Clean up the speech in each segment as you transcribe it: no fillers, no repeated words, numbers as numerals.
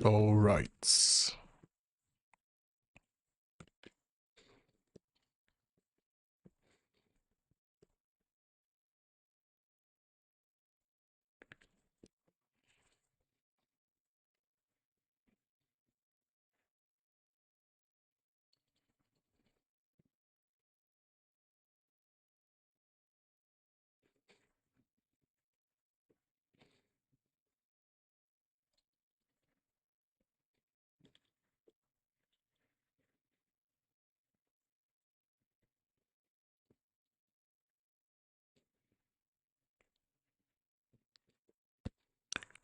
All right.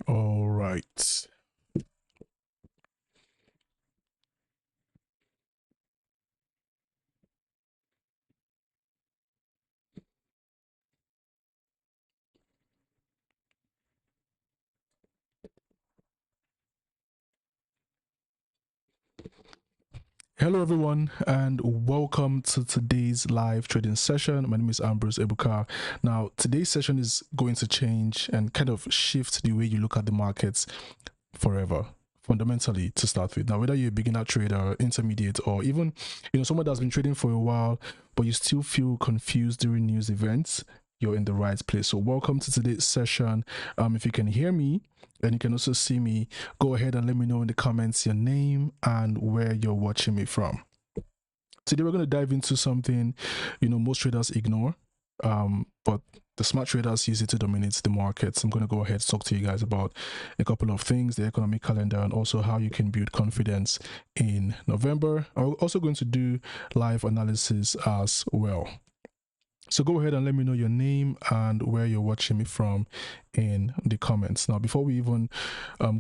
All right. Hello, everyone, and welcome to today's live trading session. My name is Ambrose Ebuka. Now, today's session is going to change and kind of shift the way you look at the markets forever. Fundamentally, to start with. Now, whether you're a beginner trader, intermediate, or even someone that's been trading for a while, but you still feel confused during news events, you're in the right place. So, welcome to today's session. If you can hear me and you can also see me, go ahead and let me know in the comments your name and where you're watching me from. Today we're going to dive into something most traders ignore, but the smart traders use it to dominate the markets. I'm going to go ahead and talk to you guys about a couple of things, the economic calendar, and also how you can build confidence in November. I'm also going to do live analysis as well. So go ahead and let me know your name and where you're watching me from in the comments. Now, before we even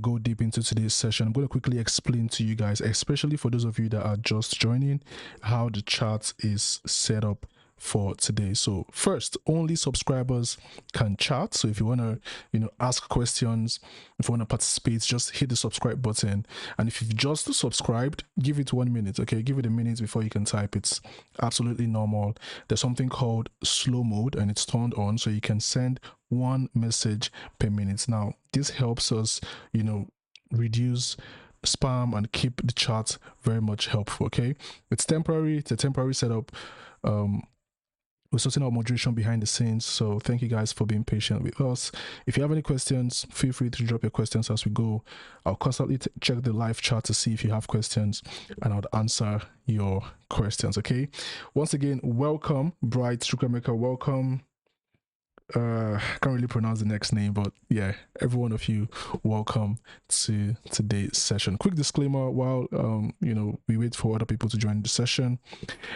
go deep into today's session, I'm going to quickly explain to you guys, especially for those of you that are just joining, how the chart is set up for today. So first, only subscribers can chat. So if you want to ask questions, if you want to participate, just hit the subscribe button. And if you've just subscribed, give it 1 minute. Okay, give it a minute before you can type. It's absolutely normal. There's something called slow mode and it's turned on, so you can send one message per minute. Now this helps us reduce spam and keep the chart very much helpful. Okay, it's temporary. It's a temporary setup. We're sorting out moderation behind the scenes, so thank you guys for being patient with us. If you have any questions, feel free to drop your questions as we go. I'll constantly check the live chat to see if you have questions, and I'll answer your questions. Okay, once again, welcome Bright Strukermaker. Welcome. Can't really pronounce the next name, but yeah, every one of you, welcome to today's session. Quick disclaimer: while we wait for other people to join the session,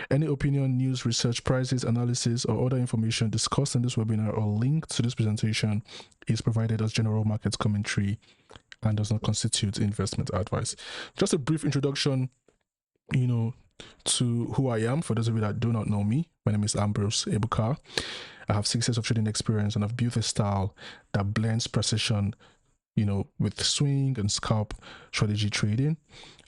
any opinion, news, research, prices, analysis, or other information discussed in this webinar or linked to this presentation is provided as general market commentary and does not constitute investment advice. Just a brief introduction, to who I am. For those of you that do not know me, my name is Ambrose Ebuka. I have 6 years of trading experience and I've built a style that blends precision, with swing and scalp strategy trading.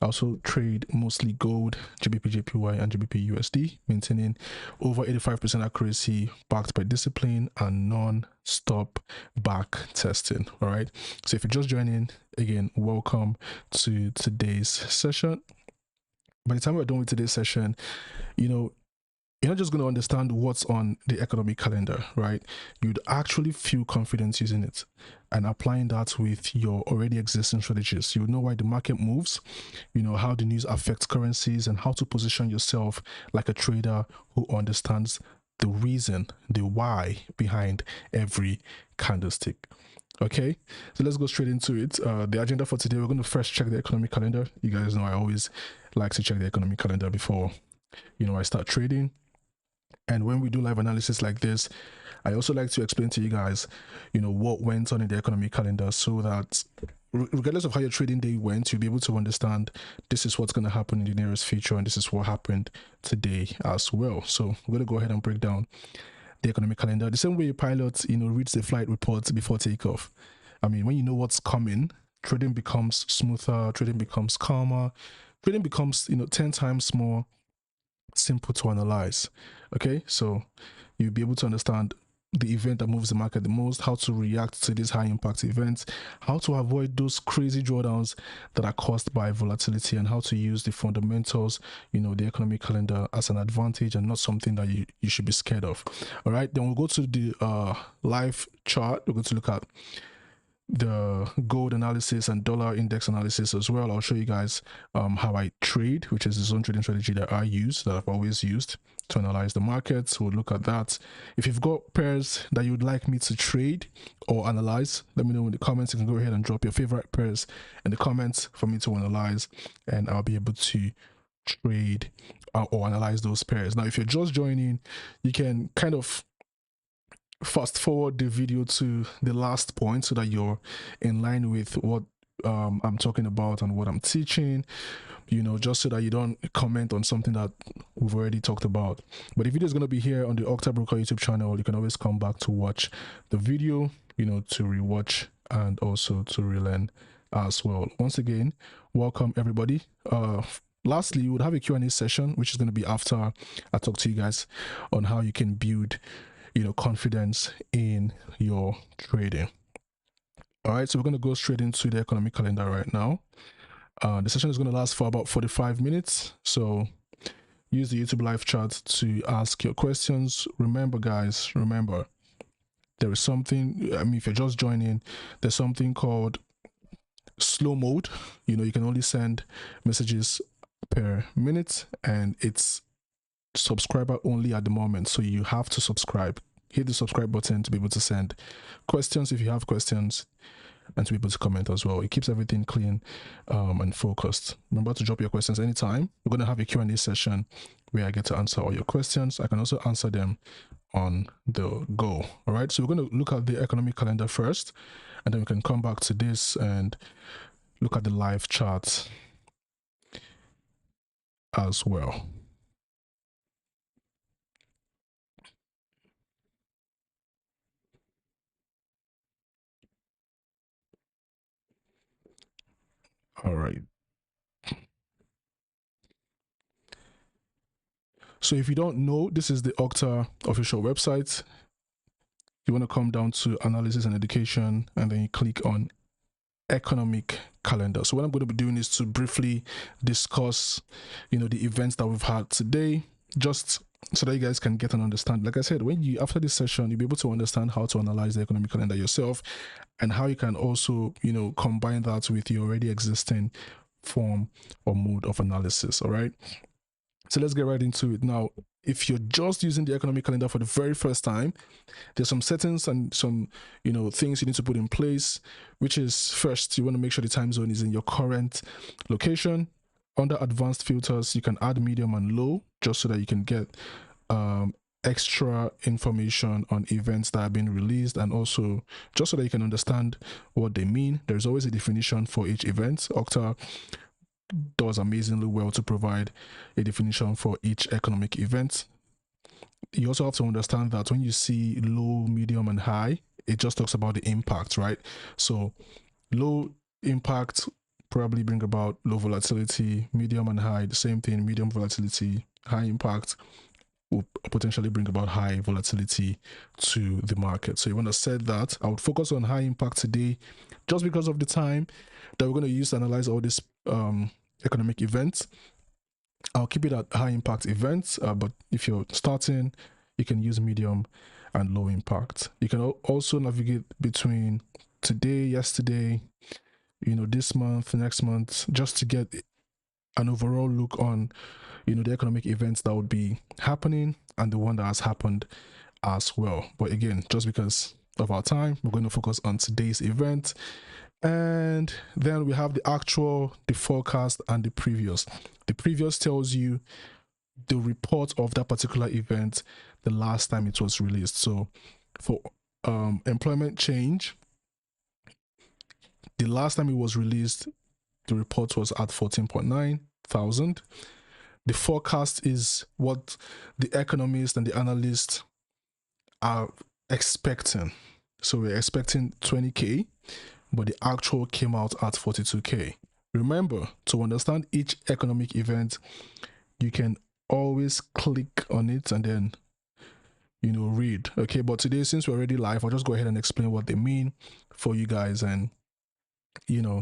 I also trade mostly gold, GBP JPY, and GBP USD, maintaining over 85% accuracy backed by discipline and non-stop back testing. All right. So if you're just joining, again, welcome to today's session. By the time we're done with today's session, you're not just going to understand what's on the economic calendar, right? You'd actually feel confidence using it and applying that with your already existing strategies. You would know why the market moves, how the news affects currencies, and how to position yourself like a trader who understands the reason, the why behind every candlestick. Okay, so let's go straight into it. The agenda for today, we're going to first check the economic calendar. You guys know I always like to check the economic calendar before I start trading. And when we do live analysis like this, I also like to explain to you guys, what went on in the economic calendar, so that regardless of how your trading day went, you'll be able to understand this is what's going to happen in the nearest future, and this is what happened today as well. So we're going to go ahead and break down the economic calendar the same way a pilot, reads the flight reports before takeoff. I mean, when you know what's coming, trading becomes smoother, trading becomes calmer, trading becomes 10 times more simple to analyze. Okay, so you'll be able to understand the event that moves the market the most, how to react to these high impact events, how to avoid those crazy drawdowns that are caused by volatility, and how to use the fundamentals, the economic calendar, as an advantage and not something that you should be scared of. All right, then we'll go to the live chart. We're going to look at the gold analysis and dollar index analysis as well. I'll show you guys how I trade, which is the zone trading strategy that I use, that I've always used to analyze the markets. We'll look at that. If you've got pairs that you'd like me to trade or analyze, let me know in the comments. You can go ahead and drop your favorite pairs in the comments for me to analyze, and I'll be able to trade or analyze those pairs. Now, if you're just joining, you can kind of fast forward the video to the last point so that you're in line with what I'm talking about and what I'm teaching, just so that you don't comment on something that we've already talked about. But the video is going to be here on the Octa Broker YouTube channel. You can always come back to watch the video, to rewatch and also to relearn as well. Once again, welcome everybody. Lastly, we would have a Q&A session, which is going to be after I talk to you guys on how you can build confidence in your trading. All right, so we're going to go straight into the economic calendar right now. The session is going to last for about 45 minutes. So use the YouTube live chat to ask your questions. Remember, guys, there is something, if you're just joining, there's something called slow mode. You can only send messages per minute, and it's subscriber only at the moment, so you have to subscribe. Hit the subscribe button to be able to send questions if you have questions, and to be able to comment as well. It keeps everything clean and focused. Remember to drop your questions anytime. We're going to have a Q&A session where I get to answer all your questions. I can also answer them on the go. All right, so we're going to look at the economic calendar first, and then we can come back to this and look at the live charts as well. All right. So if you don't know, this is the Octa official website. You want to come down to analysis and education, and then you click on economic calendar. So what I'm going to be doing is to briefly discuss, the events that we've had today, just so that you guys can get an understanding. Like I said, after this session, you'll be able to understand how to analyze the economic calendar yourself, and how you can also, combine that with your already existing form or mode of analysis. All right. So let's get right into it. Now, if you're just using the economic calendar for the very first time, there's some settings and some, things you need to put in place, which is, first, you want to make sure the time zone is in your current location. Under advanced filters, you can add medium and low, just so that you can get extra information on events that are being released, and also just so that you can understand what they mean. There's always a definition for each event. Octa does amazingly well to provide a definition for each economic event. You also have to understand that when you see low, medium, and high, it just talks about the impact, right? So low impact probably bring about low volatility. Medium and high, the same thing. Medium volatility, high impact will potentially bring about high volatility to the market. So you want to set that. I would focus on high impact today, just because of the time that we're going to use to analyze all these economic events. I'll keep it at high impact events, but if you're starting, you can use medium and low impact. You can also navigate between today, yesterday, this month, next month, just to get an overall look on, the economic events that would be happening and the one that has happened as well. But again, just because of our time, we're going to focus on today's event. And then we have the actual, the forecast, and the previous. The previous tells you the report of that particular event the last time it was released. So for employment change, the last time it was released, the report was at 14.9 thousand. The forecast is what the economists and the analysts are expecting. So we're expecting 20K, but the actual came out at 42K. Remember, to understand each economic event, you can always click on it and then, read. Okay, but today, since we're already live, I'll just go ahead and explain what they mean for you guys, and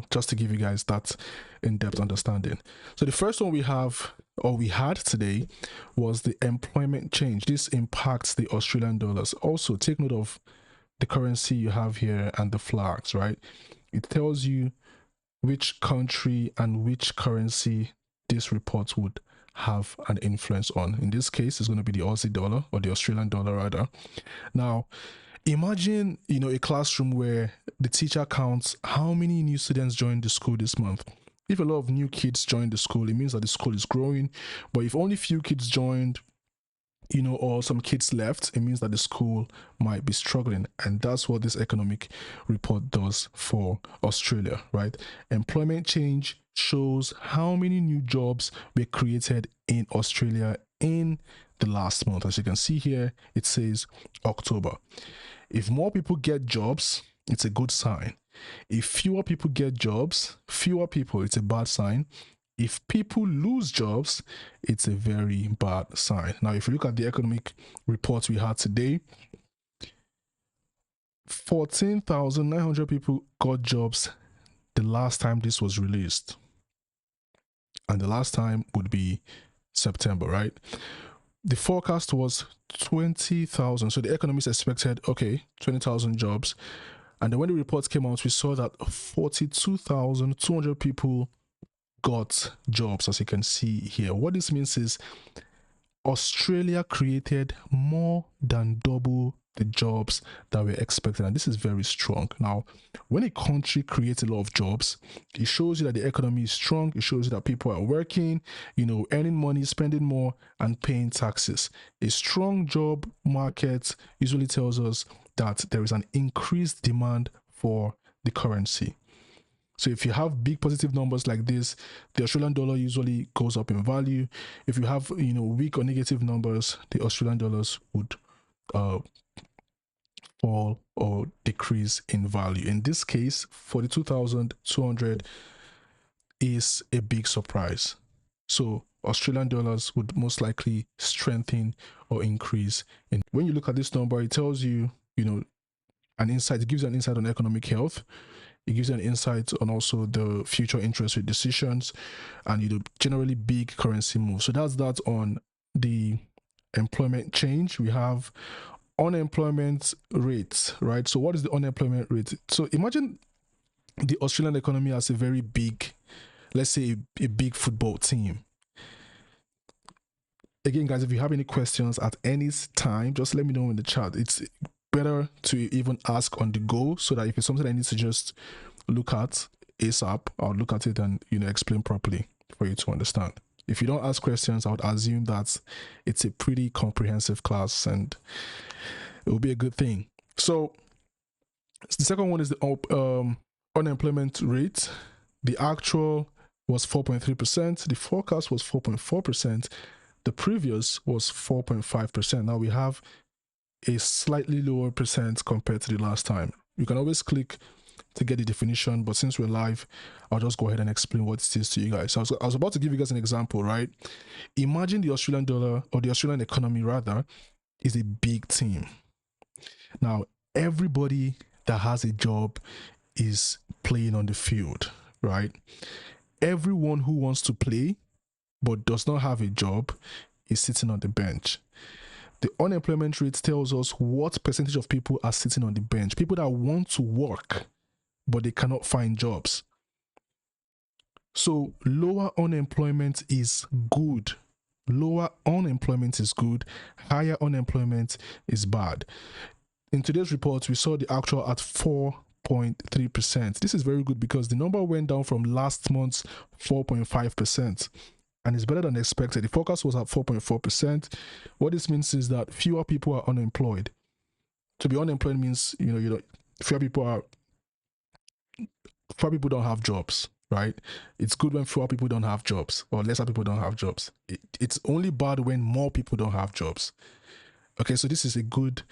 just to give you guys that in-depth understanding. So the first one we had today was the employment change. This impacts the Australian dollars. Also, take note of the currency you have here and the flags, right? It tells you which country and which currency this report would have an influence on. In this case, it's going to be the Aussie dollar, or the Australian dollar rather. Now, imagine, a classroom where the teacher counts how many new students joined the school this month. If a lot of new kids join the school, it means that the school is growing. But if only few kids joined, or some kids left, it means that the school might be struggling. And that's what this economic report does for Australia, right? Employment change shows how many new jobs were created in Australia in the last month. As you can see here, it says October. If more people get jobs, it's a good sign. If fewer people get jobs, it's a bad sign. If people lose jobs, it's a very bad sign. Now, if you look at the economic reports we had today, 14,900 people got jobs the last time this was released. And the last time would be September, right? The forecast was 20,000. So the economists expected, 20,000 jobs. And then when the reports came out, we saw that 42,200 people got jobs, as you can see here. What this means is Australia created more than double the jobs that were expected, and this is very strong. Now, when a country creates a lot of jobs, it shows you that the economy is strong. It shows you that people are working, earning money, spending more, and paying taxes. A strong job market usually tells us that there is an increased demand for the currency. So if you have big positive numbers like this, the Australian dollar usually goes up in value. If you have, weak or negative numbers, the Australian dollars would fall or decrease in value. In this case, 42,200 is a big surprise. So Australian dollars would most likely strengthen or increase. And when you look at this number, it tells you, an insight. It gives you an insight on economic health. It gives you an insight on also the future interest rate decisions and generally big currency moves. So that's that on the employment change. We have unemployment rates, right? So what is the unemployment rate? So imagine the Australian economy as a very big, let's say a big football team. Again, guys, if you have any questions at any time, just let me know in the chat. It's better to even ask on the go, so that if it's something I need to just look at ASAP, I'll look at it and explain properly for you to understand. If you don't ask questions, I would assume that it's a pretty comprehensive class and it will be a good thing. So the second one is the unemployment rate. The actual was 4.3%. The forecast was 4.4%. The previous was 4.5%. Now we have a slightly lower percent compared to the last time. You can always click to get the definition, but since we're live, I'll just go ahead and explain what it is to you guys. So I was about to give you guys an example, right? Imagine the Australian dollar, or the Australian economy rather, is a big team. Now, everybody that has a job is playing on the field, right? Everyone who wants to play but does not have a job is sitting on the bench. The unemployment rate tells us what percentage of people are sitting on the bench. People that want to work, but they cannot find jobs. So lower unemployment is good. Lower unemployment is good. Higher unemployment is bad. In today's report, we saw the actual at 4.3%. This is very good because the number went down from last month's 4.5%. And it's better than expected. The forecast was at 4.4%. What this means is that fewer people are unemployed. To be unemployed means, fewer people don't have jobs, right? It's good when fewer people don't have jobs, or lesser people don't have jobs. It's only bad when more people don't have jobs. Okay, so this is a good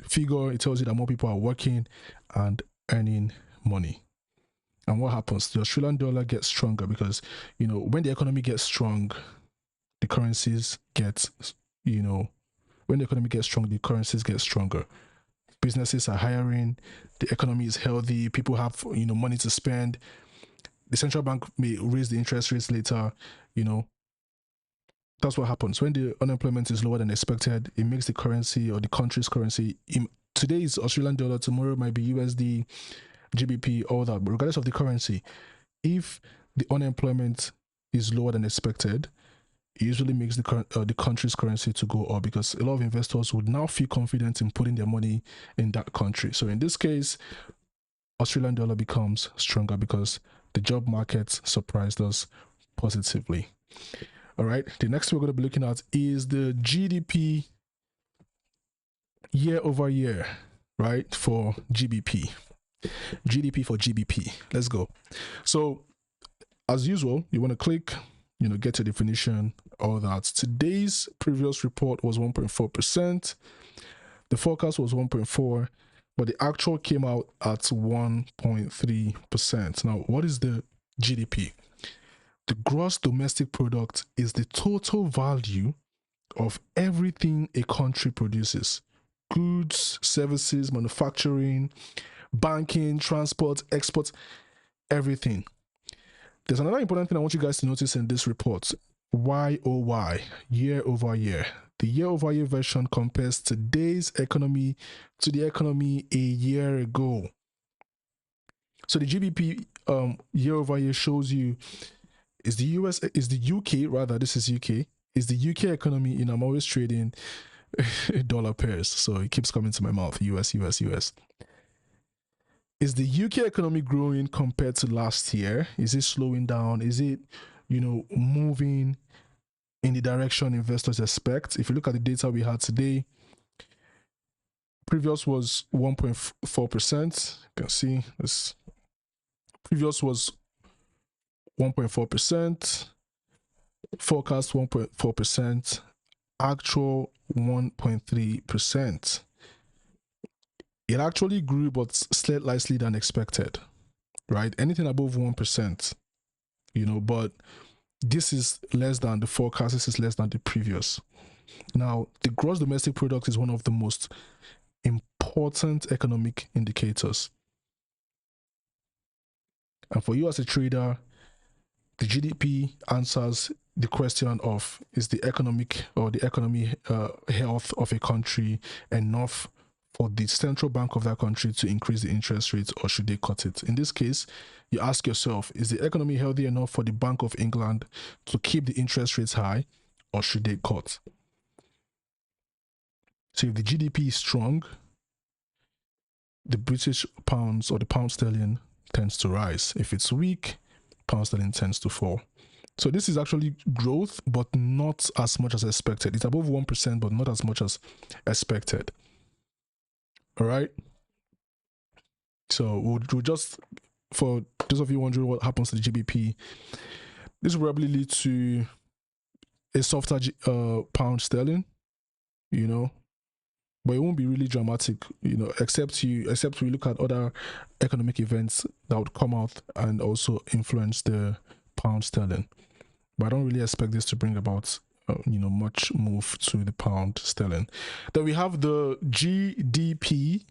figure. It tells you that more people are working and earning money. And what happens? The Australian dollar gets stronger because, when the economy gets strong, the currencies get, when the economy gets strong, the currencies get stronger. Businesses are hiring, the economy is healthy, people have money to spend. The central bank may raise the interest rates later. That's what happens when the unemployment is lower than expected. It makes the currency or the country's currency. Today is Australian dollar, tomorrow might be USD, GBP, all that. But regardless of the currency, if the unemployment is lower than expected, it usually makes the country's currency to go up, because a lot of investors would now feel confident in putting their money in that country. So in this case, Australian dollar becomes stronger because the job market surprised us positively. All right, the next we're going to be looking at is the GDP year over year, right, for GBP. GDP for GBP. Let's go. So as usual, you want to click, get a definition, all that. Today's previous report was 1.4%. The forecast was 1.4%, but the actual came out at 1.3%. Now, what is the GDP? The gross domestic product is the total value of everything a country produces: goods, services, manufacturing, banking, transport, exports, everything. There's another important thing I want you guys to notice in this report. YOY, year over year. The year over year version compares today's economy to the economy a year ago. So the GBP year over year shows you is the UK rather, this is UK, is the UK economy, I'm always trading dollar pairs, so it keeps coming to my mouth, US. Is the UK economy growing compared to last year? Is it slowing down? Is it, moving in the direction investors expect? If you look at the data we had today, previous was 1.4%. You can see this. Previous was 1.4%. Forecast 1.4%. Actual 1.3%. It actually grew, but slightly than expected, right? Anything above 1%, but this is less than the forecast. This is less than the previous. Now, the gross domestic product is one of the most important economic indicators. And for you as a trader, the GDP answers the question of, is the economic or the economy health of a country enough for the central bank of that country to increase the interest rates, or should they cut it? In this case, you ask yourself, is the economy healthy enough for the Bank of England to keep the interest rates high, or should they cut? So if the GDP is strong, the British pounds or the pound sterling tends to rise. If it's weak, pound sterling tends to fall. So this is actually growth, but not as much as expected. It's above 1%, but not as much as expected. All right. So we'll just, for those of you wondering what happens to the GBP, this will probably lead to a softer pound sterling, but it won't be really dramatic, except we look at other economic events that would come out and also influence the pound sterling. But I don't really expect this to bring about much move to the pound sterling. Then we have the GDP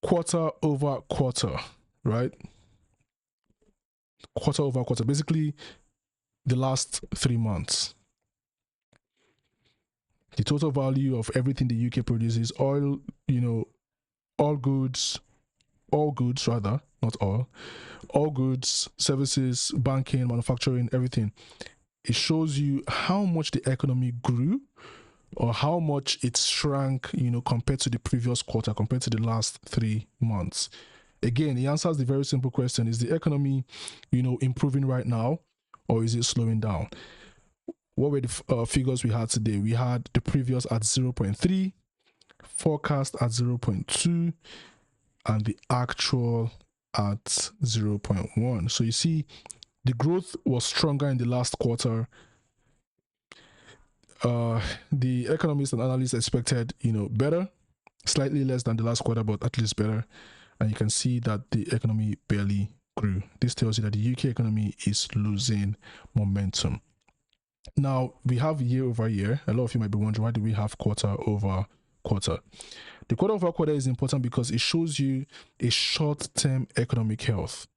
quarter over quarter, right? Quarter over quarter, basically the last 3 months. The total value of everything the UK produces, all goods, services, banking, manufacturing, everything. It shows you how much the economy grew or how much it shrank, compared to the previous quarter, compared to the last 3 months. Again, it answers the very simple question: is the economy, improving right now, or is it slowing down? What were the figures we had today? We had the previous at 0.3, forecast at 0.2, and the actual at 0.1. So you see, the growth was stronger in the last quarter. The economists and analysts expected, better, slightly less than the last quarter, but at least better. And you can see that the economy barely grew. This tells you that the UK economy is losing momentum. Now we have year over year. A lot of you might be wondering, why do we have quarter over quarter? The quarter over quarter is important because it shows you a short-term economic health.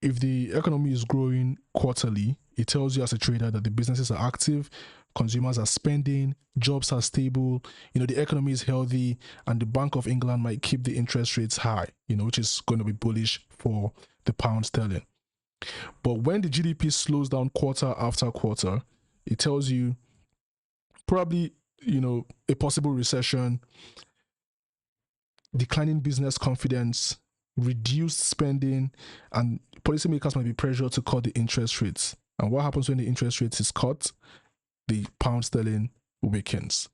If the economy is growing quarterly, it tells you as a trader that the businesses are active, consumers are spending, jobs are stable, the economy is healthy, and the Bank of England might keep the interest rates high, which is going to be bullish for the pound sterling. But when the GDP slows down quarter after quarter, it tells you probably, a possible recession, declining business confidence, reduced spending, and policymakers might be pressured to cut the interest rates. And what happens when the interest rate is cut? The pound sterling weakens.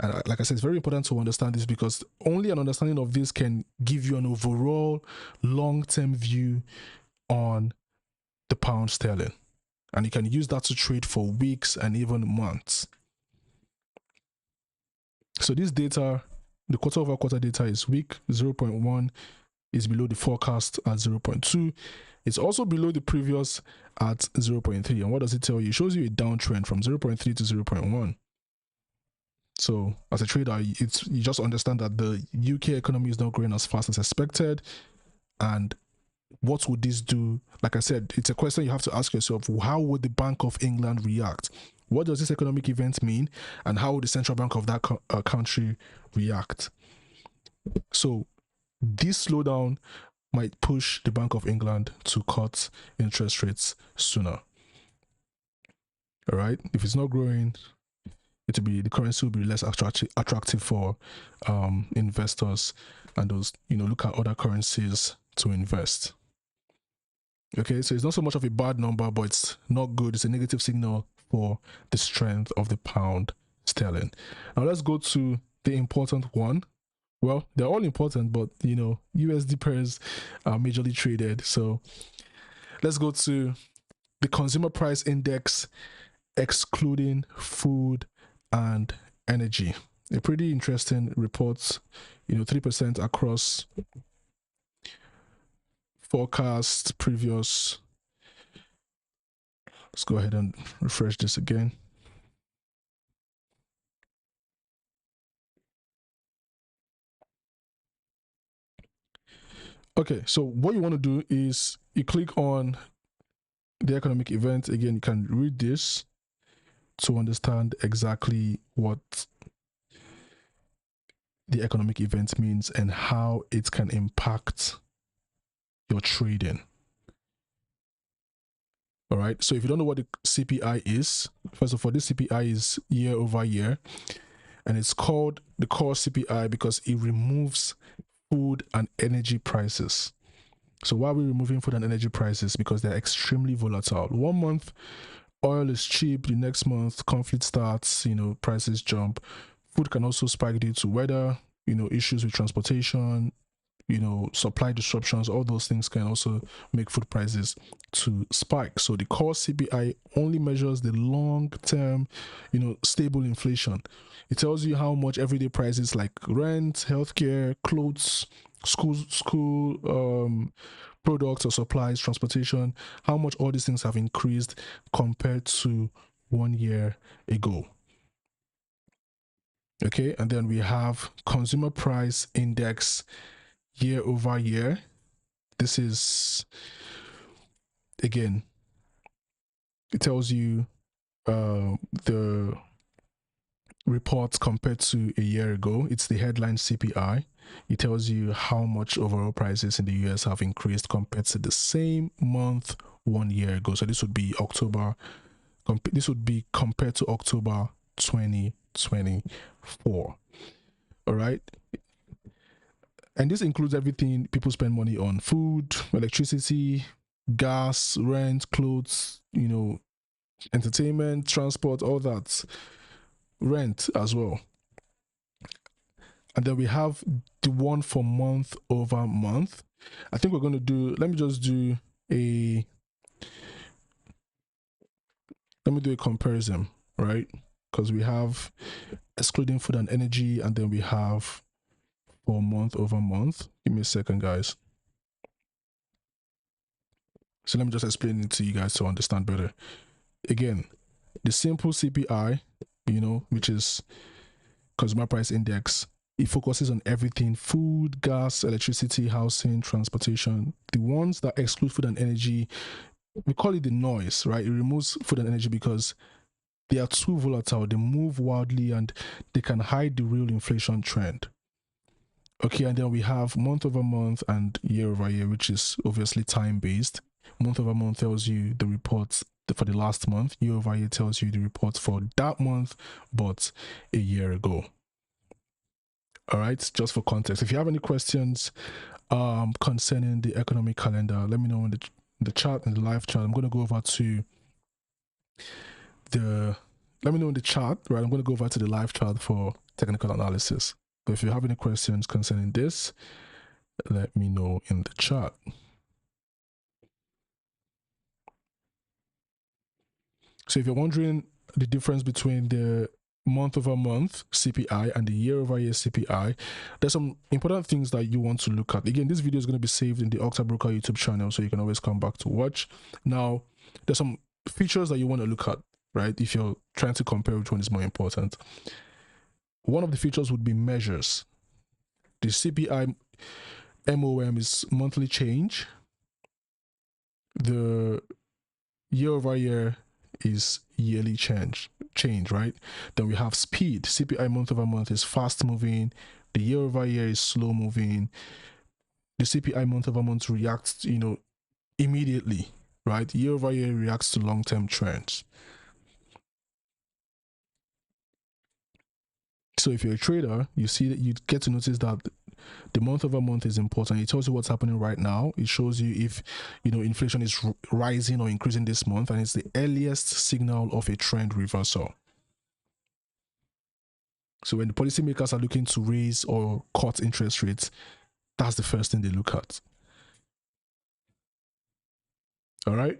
And like I said, it's very important to understand this because only an understanding of this can give you an overall long-term view on the pound sterling. And you can use that to trade for weeks and even months. So this data, the quarter over quarter data is weak. 0.1 is below the forecast at 0.2. It's also below the previous at 0.3. And what does it tell you? It shows you a downtrend from 0.3 to 0.1. So as a trader, you just understand that the UK economy is not growing as fast as expected. And what would this do? Like I said, it's a question you have to ask yourself. How would the Bank of England react? What does this economic event mean? And how would the central bank of that country react? So this slowdown might push the Bank of England to cut interest rates sooner. All right. If it's not growing, the currency will be less attractive for investors, and those look at other currencies to invest. Okay, so it's not so much of a bad number, but it's not good. It's a negative signal for the strength of the pound sterling. Now let's go to the important one. Well, they're all important, but USD pairs are majorly traded. So let's go to the consumer price index, excluding food and energy. A pretty interesting report, 3% across forecast previous. Let's go ahead and refresh this again. Okay, so what you want to do is you click on the economic event. Again, you can read this to understand exactly what the economic event means and how it can impact your trading. All right, so if you don't know what the CPI is, first of all, this CPI is year over year, and it's called the core CPI because it removes food and energy prices. So why are we removing food and energy prices? Because they're extremely volatile. 1 month, oil is cheap. The next month, conflict starts, prices jump. Food can also spike due to weather, issues with transportation, supply disruptions. All those things can also make food prices to spike. So the core CPI only measures the long-term, stable inflation. It tells you how much everyday prices like rent, healthcare, clothes, school products or supplies, transportation, how much all these things have increased compared to 1 year ago. Okay, and then we have consumer price index year over year. This is, again, it tells you the reports compared to a year ago. It's the headline CPI. It tells you how much overall prices in the US have increased compared to the same month 1 year ago. So this would be October. This would be compared to October 2024. All right. And this includes everything people spend money on: food, electricity, gas, rent, clothes, entertainment, transport, all that, rent as well. And then we have the one for month over month. I think we're going to do, let me do a comparison, right? Because we have excluding food and energy, and then we have for month over month. Give me a second, guys. So let me just explain it to you guys to understand better. Again, the simple CPI, which is consumer price index, it focuses on everything: food, gas, electricity, housing, transportation. The ones that exclude food and energy, we call it the noise, right? It removes food and energy because they are too volatile, they move wildly, and they can hide the real inflation trend. Okay, and then we have month over month and year over year, which is obviously time based. Month over month tells you the reports for the last month. Year over year tells you the reports for that month, but a year ago. All right, just for context. If you have any questions concerning the economic calendar, let me know in the chat, in the live chat. I'm going to go over to let me know in the chat, right? I'm going to go over to the live chat for technical analysis. But if you have any questions concerning this, let me know in the chat. So if you're wondering the difference between the month over month CPI and the year over year CPI, there's some important things that you want to look at. Again, this video is going to be saved in the Octa Broker YouTube channel, so you can always come back to watch. Now, there's some features that you want to look at, right? If you're trying to compare which one is more important. One of the features would be measures. The CPI MOM is monthly change. The year over year is yearly change, right? Then we have speed. CPI month over month is fast moving. The year over year is slow moving. The CPI month over month reacts, immediately, right? Year over year reacts to long-term trends. So if you're a trader, you see that you get to notice that the month over month is important. It tells you what's happening right now. It shows you if inflation is rising or increasing this month, and it's the earliest signal of a trend reversal. So when the policymakers are looking to raise or cut interest rates, that's the first thing they look at. All right.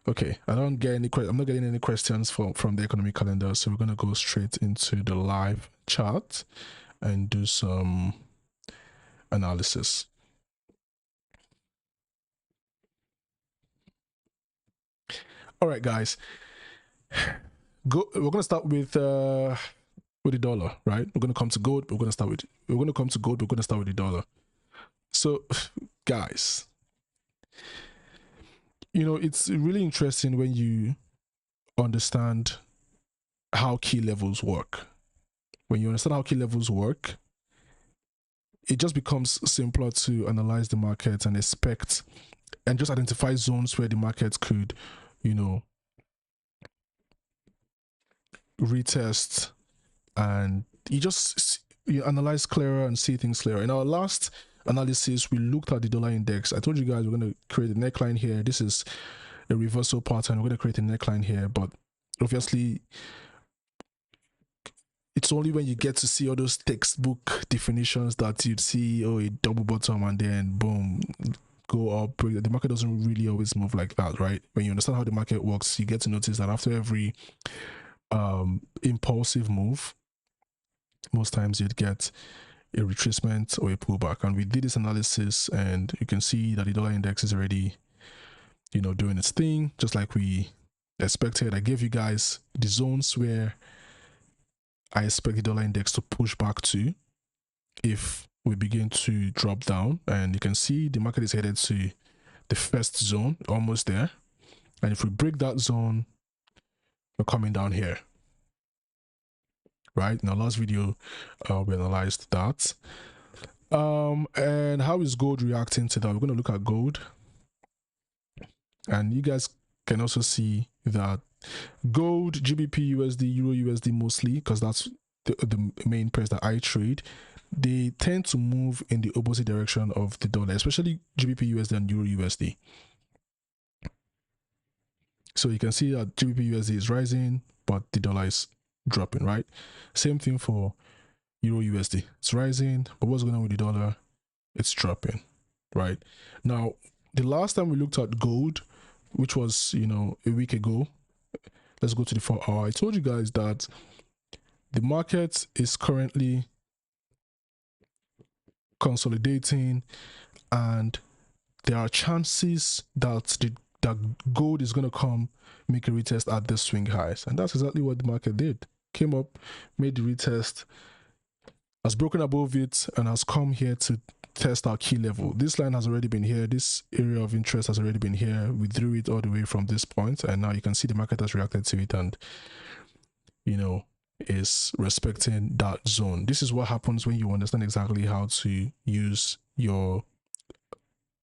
Okay. I'm not getting any questions from the economic calendar, so we're gonna go straight into the live chat and do some analysis. All right, guys. We're gonna start with the dollar, right? We're gonna come to gold. We're gonna start with the dollar. So, guys, it's really interesting when you understand how key levels work. When you understand how key levels work, it just becomes simpler to analyze the market and expect and just identify zones where the market could, retest, and you analyze clearer and see things clearer. In our last analysis, we looked at the dollar index. I told you guys we're going to create a neckline here. This is a reversal pattern. We're going to create a neckline here, but obviously it's only when you get to see all those textbook definitions that you'd see, a double bottom and then boom, go up. The market doesn't really always move like that, right? When you understand how the market works, you get to notice that after every impulsive move, most times you'd get a retracement or a pullback. And we did this analysis, and you can see that the dollar index is already, doing its thing, just like we expected. I gave you guys the zones where I expect the dollar index to push back to if we begin to drop down, and you can see the market is headed to the first zone, almost there. And if we break that zone, we're coming down here, right? In our last video, we analyzed that. And how is gold reacting to that? We're going to look at gold, and you guys can also see that gold, GBP USD, Euro USD mostly, because that's the main pairs that I trade, they tend to move in the opposite direction of the dollar, especially GBP USD and Euro USD. So you can see that GBP USD is rising, but the dollar is dropping, right? Same thing for Euro USD. It's rising, but what's going on with the dollar? It's dropping, right? Now, the last time we looked at gold, which was, a week ago, let's go to the 4-hour. I told you guys that the market is currently consolidating and there are chances that gold is going to come make a retest at the swing highs, and that's exactly what the market did. Came up, made the retest, has broken above it, and has come here to test our key level. This line has already been here. This area of interest has already been here. We drew it all the way from this point, and now you can see the market has reacted to it and, you know, is respecting that zone. This is what happens when you understand exactly how to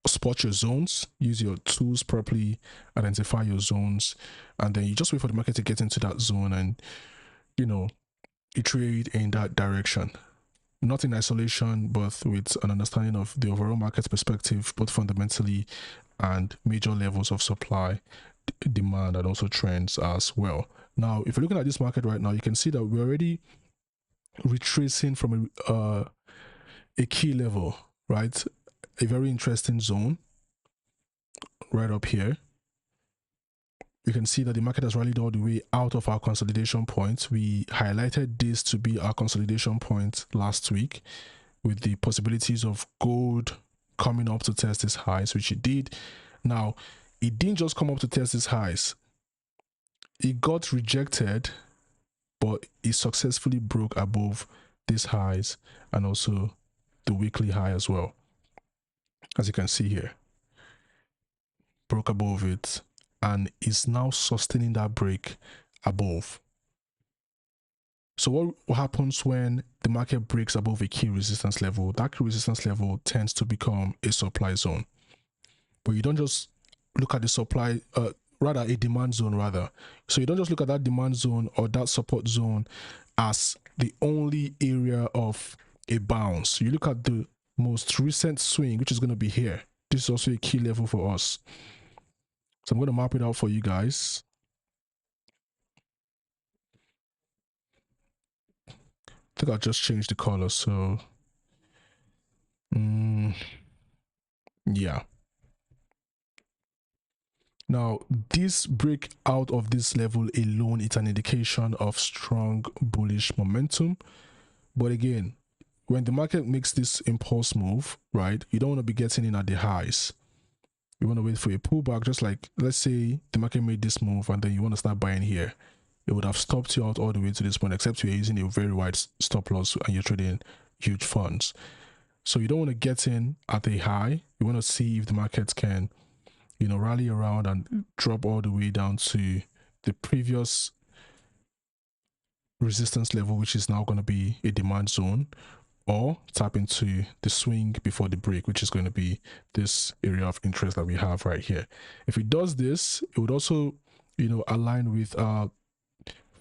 spot your zones, use your tools properly, identify your zones, and then you just wait for the market to get into that zone and, you know, you trade in that direction. Not in isolation, but with an understanding of the overall market perspective, both fundamentally and major levels of supply, demand, and also trends as well. Now, if you're looking at this market right now, you can see that we're already retracing from a key level, right? A very interesting zone right up here. You can see that the market has rallied all the way out of our consolidation point. We highlighted this to be our consolidation point last week, with the possibilities of gold coming up to test its highs, which it did. Now, it didn't just come up to test its highs. It got rejected, but it successfully broke above these highs and also the weekly high as well. As you can see here, broke above it and is now sustaining that break above. So what happens when the market breaks above a key resistance level? That key resistance level tends to become a supply zone. But you don't just look at the supply, rather a demand zone rather. So you don't just look at that demand zone or that support zone as the only area of a bounce. You look at the most recent swing, which is going to be here. This is also a key level for us. So I'm going to map it out for you guys. I think I'll just change the color. So, yeah. Now, this break out of this level alone, it's an indication of strong bullish momentum. But again, when the market makes this impulse move, right, you don't want to be getting in at the highs. You want to wait for a pullback, just like, let's say the market made this move and then you want to start buying here. It would have stopped you out all the way to this point, except you're using a very wide stop loss and you're trading huge funds. So you don't want to get in at a high. You want to see if the market can, you know, rally around and drop all the way down to the previous resistance level, which is now going to be a demand zone, or tap into the swing before the break, which is going to be this area of interest that we have right here. If it does this, it would also, you know, align with our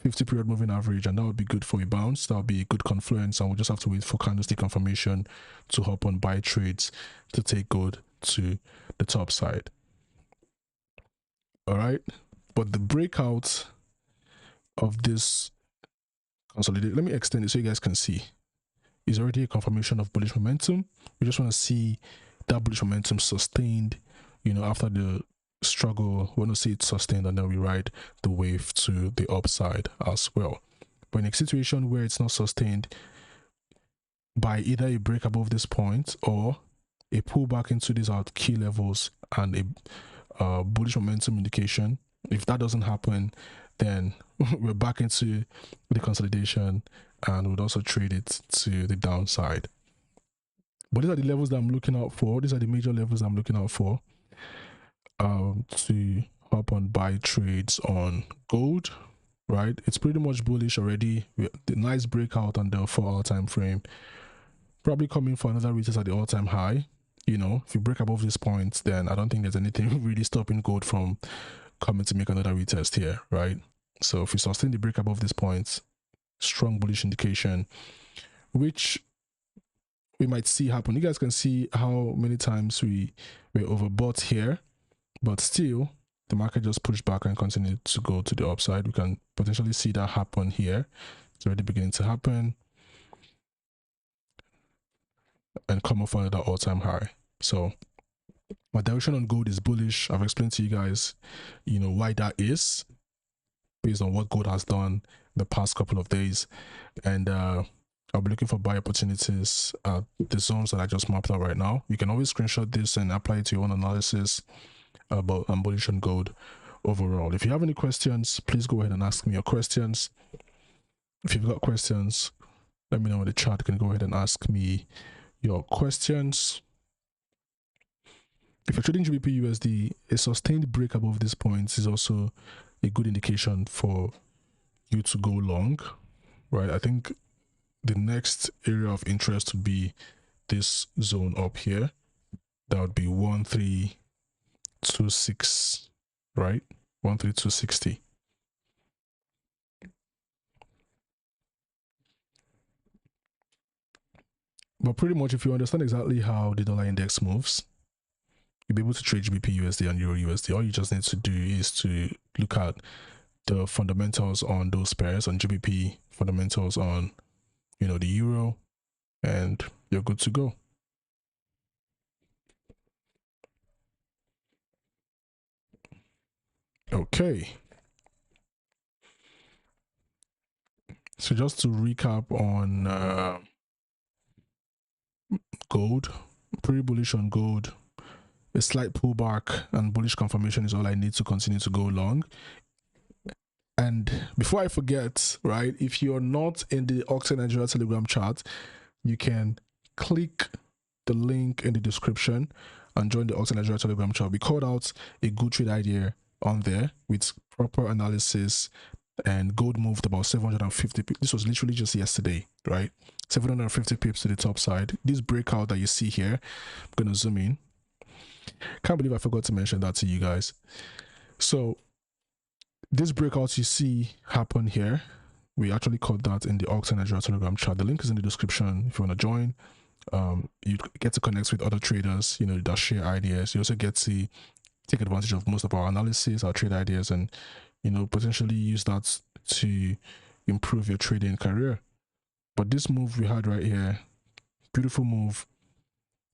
50-period moving average, and that would be good for a bounce. That would be a good confluence, and we'll just have to wait for candlestick confirmation to hop on buy trades to take gold to the top side. All right, but the breakout of this consolidate, let me extend it so you guys can see, is already a confirmation of bullish momentum. We just want to see that bullish momentum sustained, you know, after the struggle. We want to see it sustained, and then we ride the wave to the upside as well. But in a situation where it's not sustained by either a break above this point or a pullback into these out key levels and a bullish momentum indication, if that doesn't happen, then we're back into the consolidation and would also trade it to the downside. But these are the levels that I'm looking out for. These are the major levels I'm looking out for to hop on buy trades on gold, right? It's pretty much bullish already. The nice breakout on the 4-hour time frame, probably coming for another retest at the all-time high. You know, if you break above this point, then I don't think there's anything really stopping gold from coming to make another retest here, right? So if we sustain the break above this point, strong bullish indication, which we might see happen. You guys can see how many times we were overbought here, but still the market just pushed back and continued to go to the upside. We can potentially see that happen here. It's already beginning to happen and come off another all-time high. So my direction on gold is bullish. I've explained to you guys, you know, why that is based on what gold has done the past couple of days. And I'll be looking for buy opportunities at the zones that I just mapped out right now. You can always screenshot this and apply it to your own analysis about bullish on gold overall. If you have any questions, please go ahead and ask me your questions. If you've got questions, let me know in the chat. You can go ahead and ask me your questions. If you're trading GBP USD, a sustained break above these points is also a good indication for you to go long, right? I think the next area of interest would be this zone up here. That would be 1326, right? 13260. But pretty much, if you understand exactly how the dollar index moves, you'll be able to trade GBP USD and Euro USD. All you just need to do is to look at the fundamentals on those pairs, on GBP, fundamentals on, the Euro, and you're good to go. Okay. So just to recap on gold, pretty bullish on gold. A slight pullback and bullish confirmation is all I need to continue to go long. And before I forget, right, if you're not in the Octa Nigeria Telegram chat, you can click the link in the description and join the Octa Nigeria Telegram chat. We called out a good trade idea on there with proper analysis, and gold moved about 750 pips. This was literally just yesterday, right? 750 pips to the top side. This breakout that you see here, I'm going to zoom in. Can't believe I forgot to mention that to you guys. So this breakout you see happen here, we actually caught that in the Octa Nigeria Telegram chat. The link is in the description if you want to join. You get to connect with other traders, that share ideas. You also get to take advantage of most of our analysis, our trade ideas, and potentially use that to improve your trading career. But this move we had right here, beautiful move.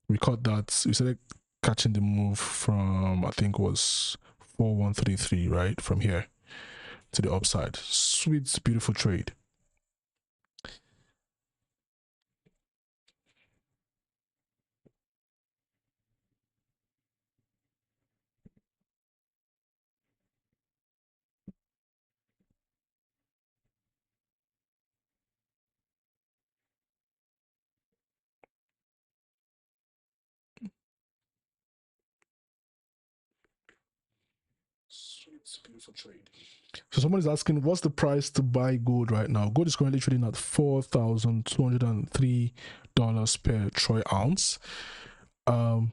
We caught that. We started catching the move from, I think it was 4133, right? From here to the upside. Sweet, beautiful trade. Sweet, beautiful trade. So someone is asking, what's the price to buy gold right now? Gold is currently trading at $4,203 per troy ounce. Again,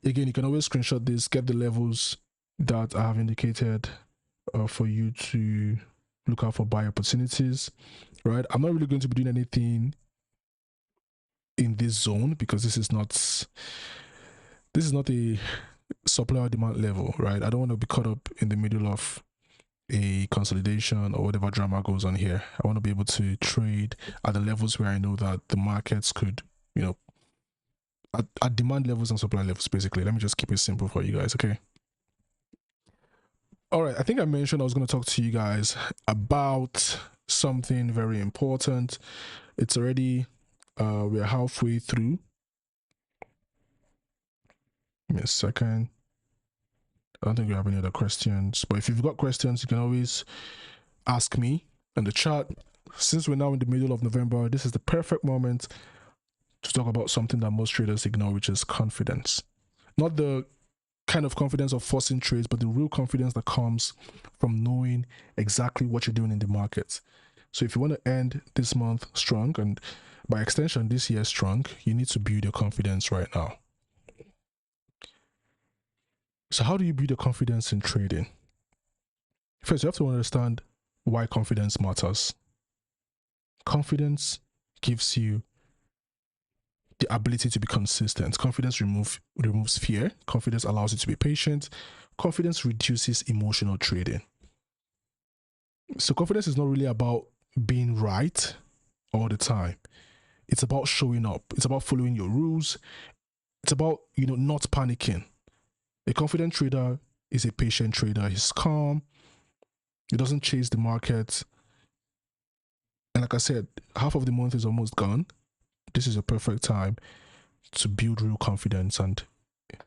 you can always screenshot this, get the levels that I have indicated for you to look out for buy opportunities, right? I'm not really going to be doing anything in this zone because this is not a supply or demand level, right? I don't want to be caught up in the middle of a consolidation or whatever drama goes on here. I want to be able to trade at the levels where I know that the markets could, at demand levels and supply levels, basically. Let me just keep it simple for you guys, okay? All right, I think I mentioned I was going to talk to you guys about something very important. It's already, we're halfway through. Give me a second. I don't think we have any other questions, but if you've got questions, you can always ask me in the chat. Since we're now in the middle of November, this is the perfect moment to talk about something that most traders ignore, which is confidence. Not the kind of confidence of forcing trades, but the real confidence that comes from knowing exactly what you're doing in the market. So if you want to end this month strong, and by extension this year strong, you need to build your confidence right now. So how do you build your confidence in trading? First, you have to understand why confidence matters. Confidence gives you the ability to be consistent. Confidence removes fear. Confidence allows you to be patient. Confidence reduces emotional trading. So confidence is not really about being right all the time. It's about showing up. It's about following your rules. It's about, not panicking. A confident trader is a patient trader. He's calm. He doesn't chase the market. And like I said, half of the month is almost gone. This is a perfect time to build real confidence and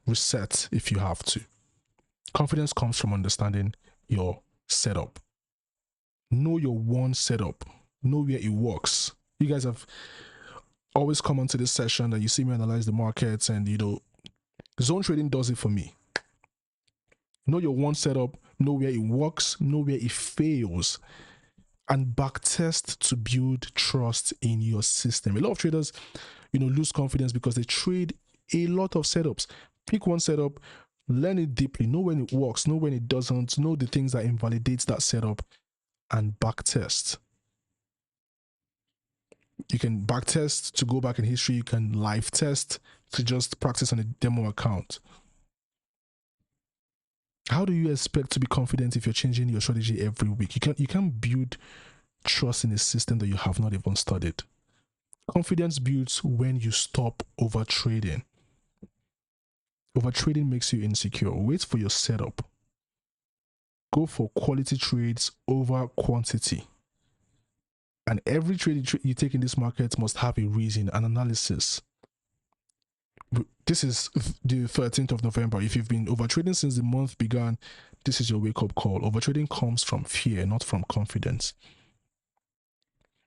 reset if you have to. Confidence comes from understanding your setup. Know your one setup. Know where it works. You guys have always come onto this session and you see me analyze the markets, and zone trading does it for me. Know your one setup, know where it works, know where it fails, and backtest to build trust in your system. A lot of traders, lose confidence because they trade a lot of setups. Pick one setup, learn it deeply, know when it works, know when it doesn't, know the things that invalidates that setup, and backtest. You can backtest to go back in history. You can live test to just practice on a demo account. How do you expect to be confident if you're changing your strategy every week? You can't build trust in a system that you have not even studied. Confidence builds when you stop over trading. Over trading makes you insecure. Wait for your setup. Go for quality trades over quantity. And every trade you take in this market must have a reason, an analysis. This is the 13th of November. If you've been overtrading since the month began, this is your wake-up call. Overtrading comes from fear, not from confidence.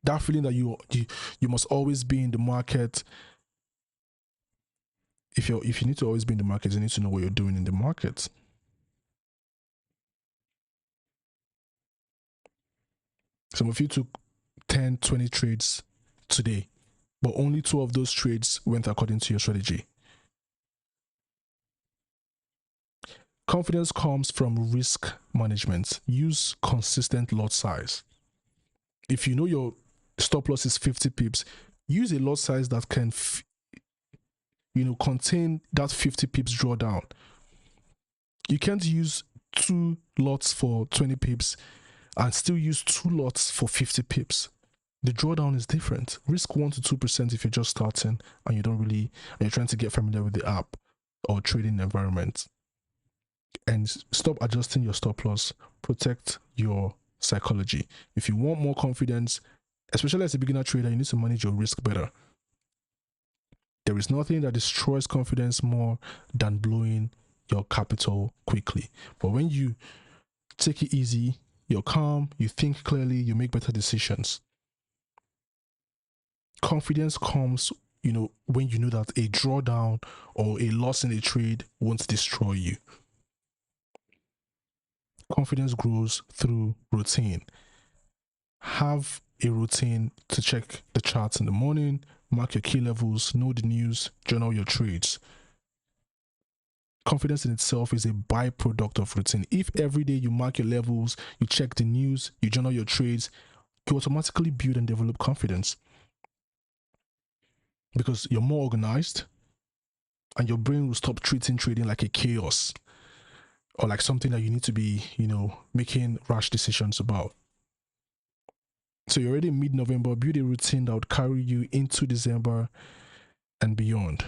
That feeling that you must always be in the market. If you need to always be in the market, you need to know what you're doing in the market. Some of you took 10, 20 trades today, but only 2 of those trades went according to your strategy. Confidence comes from risk management. Use consistent lot size. If you know your stop loss is 50 pips, use a lot size that can contain that 50 pips drawdown. You can't use 2 lots for 20 pips and still use 2 lots for 50 pips. The drawdown is different. Risk 1 to 2% if you're just starting and you're trying to get familiar with the app or trading environment. And stop adjusting your stop loss. Protect your psychology. If you want more confidence, especially as a beginner trader, you need to manage your risk better. There is nothing that destroys confidence more than blowing your capital quickly. But when you take it easy, you're calm, you think clearly, you make better decisions. Confidence comes, when you know that a drawdown or a loss in a trade won't destroy you. Confidence grows through routine. Have a routine to check the charts in the morning, mark your key levels, know the news, journal your trades. Confidence in itself is a byproduct of routine. If every day you mark your levels, you check the news, you journal your trades, you automatically build and develop confidence because you're more organized and your brain will stop treating trading like a chaos or like something that you need to be, making rash decisions about. So you're already mid-November, build a routine that would carry you into December and beyond.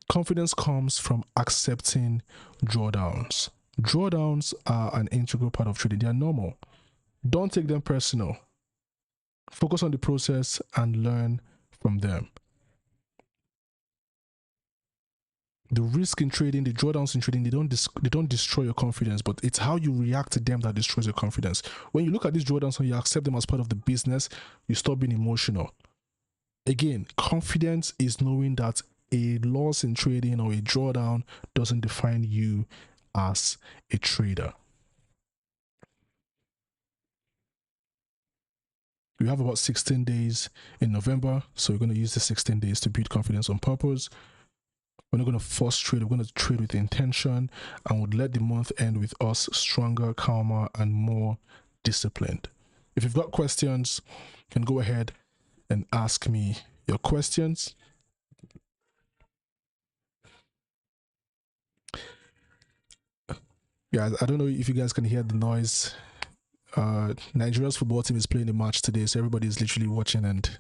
Confidence comes from accepting drawdowns. Drawdowns are an integral part of trading. They are normal. Don't take them personal. Focus on the process and learn from them. The risk in trading, the drawdowns in trading, they don't destroy your confidence, but it's how you react to them that destroys your confidence. When you look at these drawdowns and you accept them as part of the business, you stop being emotional. Again, confidence is knowing that a loss in trading or a drawdown doesn't define you as a trader. We have about 16 days in November, so we're going to use the 16 days to build confidence on purpose. We're not going to force trade. We're going to trade with intention and would let the month end with us stronger, calmer, and more disciplined. If you've got questions, you can go ahead and ask me your questions. Yeah, I don't know if you guys can hear the noise. Nigeria's football team is playing a match today, so everybody's literally watching, and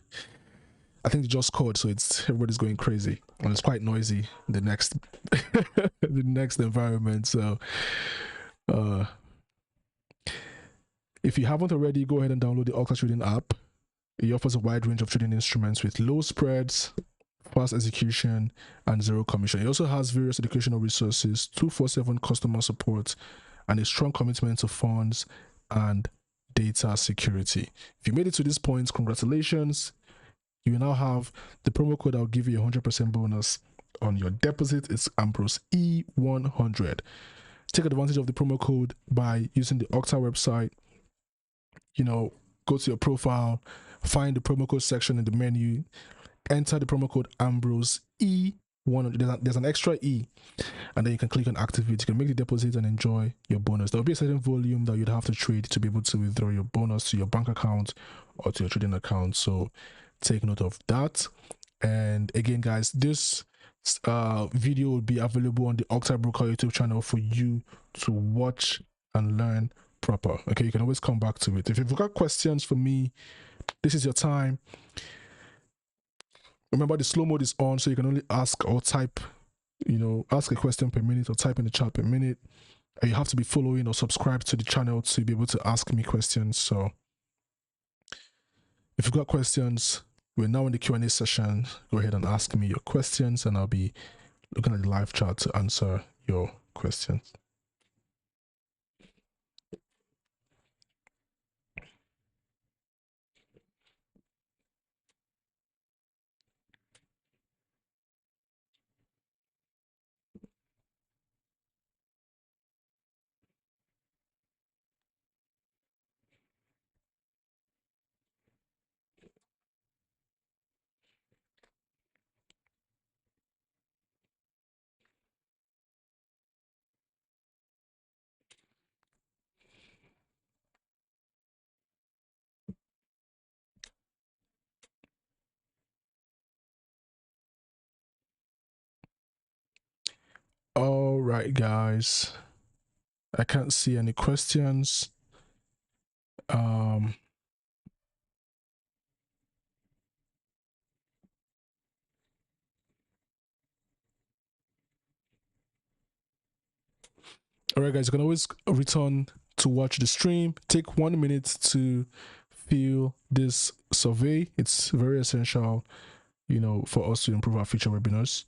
I think they just scored, so everybody's going crazy, and it's quite noisy in the next the next environment. So If you haven't already, go ahead and download the Octa trading app. It offers a wide range of trading instruments with low spreads, fast execution, and zero commission. It also has various educational resources, 24/7 customer support, and a strong commitment to funds and data security. If you made it to this point, congratulations. You now have the promo code that will give you a 100% bonus on your deposit. It's Ambrose E100. Take advantage of the promo code by using the Octa website. Go to your profile, find the promo code section in the menu, enter the promo code Ambrose E100. There's an extra E, and then you can click on activate. You can make the deposit and enjoy your bonus. There will be a certain volume that you'd have to trade to be able to withdraw your bonus to your bank account or to your trading account. So take note of that. And again, guys, this video will be available on the Octa Broker YouTube channel for you to watch and learn proper. Okay, you can always come back to it. If you've got questions for me, this is your time. Remember, the slow mode is on, so you can only ask or type, ask a question per minute or type in the chat per minute. And you have to be following or subscribed to the channel to be able to ask me questions. So if you've got questions, we're now in the Q&A session. Go ahead and ask me your questions, and I'll be looking at the live chat to answer your questions. All right, guys. I can't see any questions. All right, guys, you can always return to watch the stream. Take 1 minute to fill this survey. It's very essential, for us to improve our future webinars.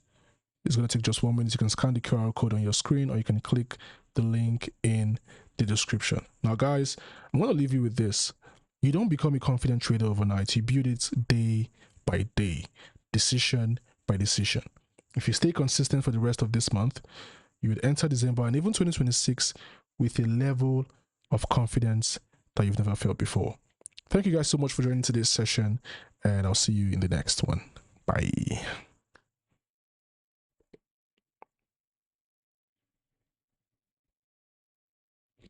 It's going to take just 1 minute. You can scan the QR code on your screen, or you can click the link in the description. Now, guys, I'm going to leave you with this. You don't become a confident trader overnight. You build it day by day, decision by decision. If you stay consistent for the rest of this month, you would enter December and even 2026 with a level of confidence that you've never felt before. Thank you guys so much for joining today's session, and I'll see you in the next one. Bye.